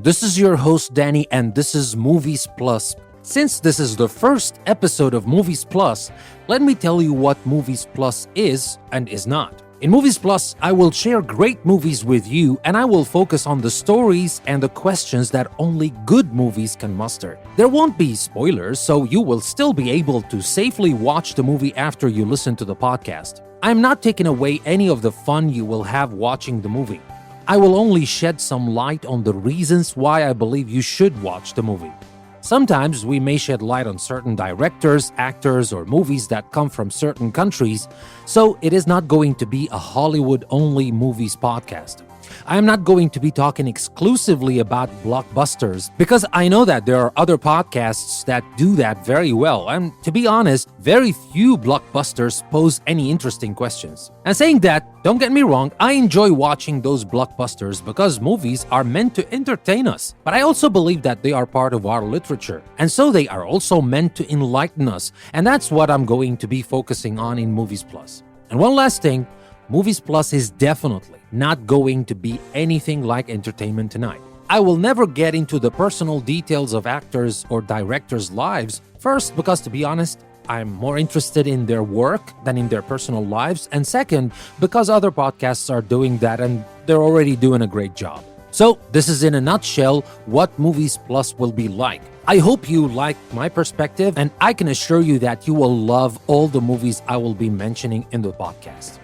This is your host Danny, and this is Movies Plus. Since this is the first episode of Movies Plus, let me tell you what Movies Plus is and is not. In Movies Plus, I will share great movies with you, and I will focus on the stories and the questions that only good movies can muster. There won't be spoilers, so you will still be able to safely watch the movie after you listen to the podcast. I'm not taking away any of the fun you will have watching the movie. I will only shed some light on the reasons why I believe you should watch the movie. Sometimes we may shed light on certain directors, actors, or movies that come from certain countries, so it is not going to be a Hollywood-only movies podcast. I am not going to be talking exclusively about blockbusters because I know that there are other podcasts that do that very well, and to be honest, very few blockbusters pose any interesting questions. And saying that, don't get me wrong, I enjoy watching those blockbusters because movies are meant to entertain us, but I also believe that they are part of our literature, and so they are also meant to enlighten us, and that's what I'm going to be focusing on in Movies Plus. And one last thing, Movies Plus is definitely not going to be anything like Entertainment Tonight. I will never get into the personal details of actors or directors' lives. First, because to be honest, I'm more interested in their work than in their personal lives. And second, because other podcasts are doing that and they're already doing a great job. So, this is in a nutshell what Movies Plus will be like. I hope you like my perspective, and I can assure you that you will love all the movies I will be mentioning in the podcast.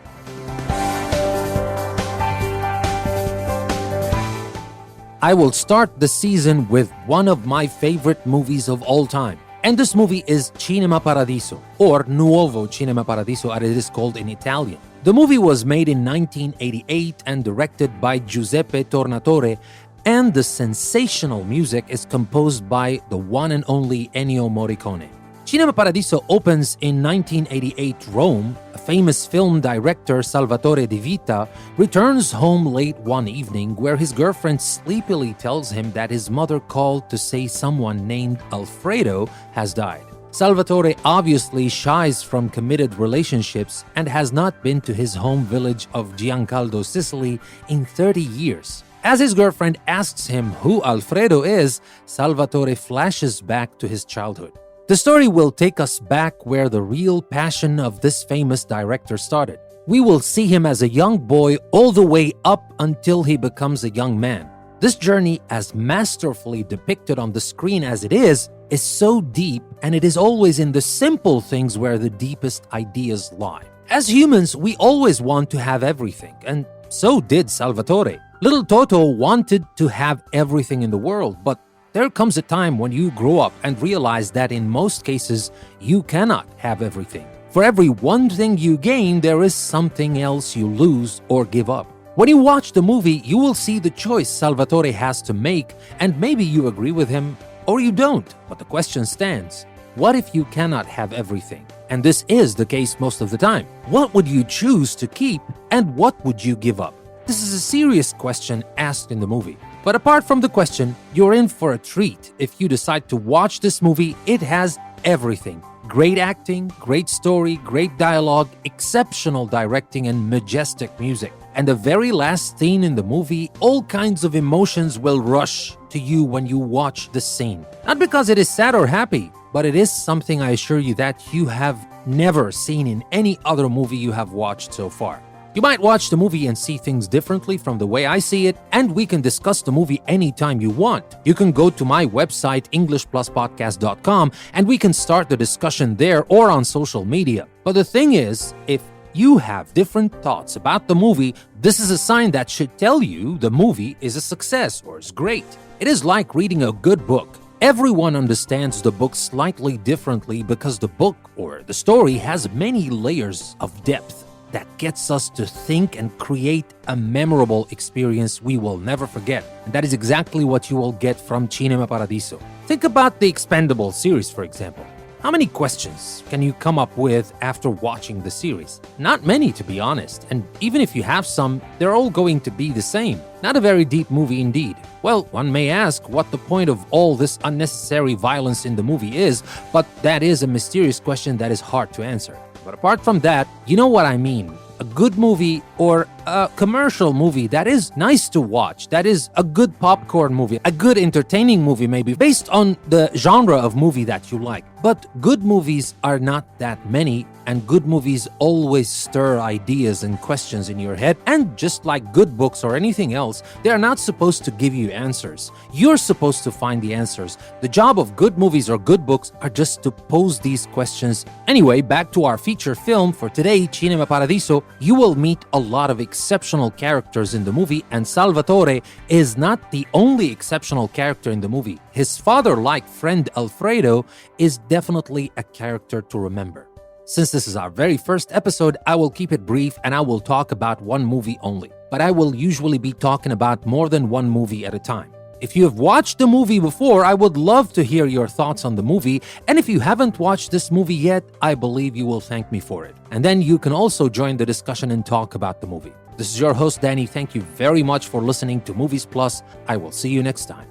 I will start the season with one of my favorite movies of all time. And this movie is Cinema Paradiso, or Nuovo Cinema Paradiso as it is called in Italian. The movie was made in 1988 and directed by Giuseppe Tornatore, and the sensational music is composed by the one and only Ennio Morricone. Cinema Paradiso opens in 1988 Rome. A famous film director, Salvatore Di Vita, returns home late one evening where his girlfriend sleepily tells him that his mother called to say someone named Alfredo has died. Salvatore obviously shies from committed relationships and has not been to his home village of Giancaldo, Sicily in 30 years. As his girlfriend asks him who Alfredo is, Salvatore flashes back to his childhood. The story will take us back where the real passion of this famous director started. We will see him as a young boy all the way up until he becomes a young man. This journey, as masterfully depicted on the screen as it is so deep, and it is always in the simple things where the deepest ideas lie. As humans, we always want to have everything, and so did Salvatore. Little Toto wanted to have everything in the world, but there comes a time when you grow up and realize that in most cases, you cannot have everything. For every one thing you gain, there is something else you lose or give up. When you watch the movie, you will see the choice Salvatore has to make, and maybe you agree with him or you don't, but the question stands. What if you cannot have everything? And this is the case most of the time. What would you choose to keep, and what would you give up? This is a serious question asked in the movie. But apart from the question, you're in for a treat if you decide to watch this movie. It has everything. Great acting, great story, great dialogue, exceptional directing, and majestic music. And the very last scene in the movie, all kinds of emotions will rush to you when you watch the scene. Not because it is sad or happy, but it is something I assure you that you have never seen in any other movie you have watched so far. You might watch the movie and see things differently from the way I see it, and we can discuss the movie anytime you want. You can go to my website, EnglishPlusPodcast.com, and we can start the discussion there or on social media. But the thing is, if you have different thoughts about the movie, this is a sign that should tell you the movie is a success or is great. It is like reading a good book. Everyone understands the book slightly differently because the book or the story has many layers of depth that gets us to think and create a memorable experience we will never forget. And that is exactly what you will get from Cinema Paradiso. Think about the Expendables series, for example. How many questions can you come up with after watching the series? Not many, to be honest. And even if you have some, they're all going to be the same. Not a very deep movie indeed. Well, one may ask what the point of all this unnecessary violence in the movie is, but that is a mysterious question that is hard to answer. But apart from that, you know what I mean. A good movie or a commercial movie that is nice to watch, that is a good popcorn movie, a good entertaining movie maybe, based on the genre of movie that you like. But good movies are not that many, and good movies always stir ideas and questions in your head. And just like good books or anything else, they are not supposed to give you answers. You're supposed to find the answers. The job of good movies or good books are just to pose these questions. Anyway, back to our feature film for today, Cinema Paradiso. You will meet a lot of exceptional characters in the movie, and Salvatore is not the only exceptional character in the movie. His father-like friend Alfredo is definitely a character to remember. Since this is our very first episode, I will keep it brief and I will talk about one movie only. But I will usually be talking about more than one movie at a time. If you have watched the movie before, I would love to hear your thoughts on the movie. And if you haven't watched this movie yet, I believe you will thank me for it. And then you can also join the discussion and talk about the movie. This is your host, Danny. Thank you very much for listening to Movies Plus. I will see you next time.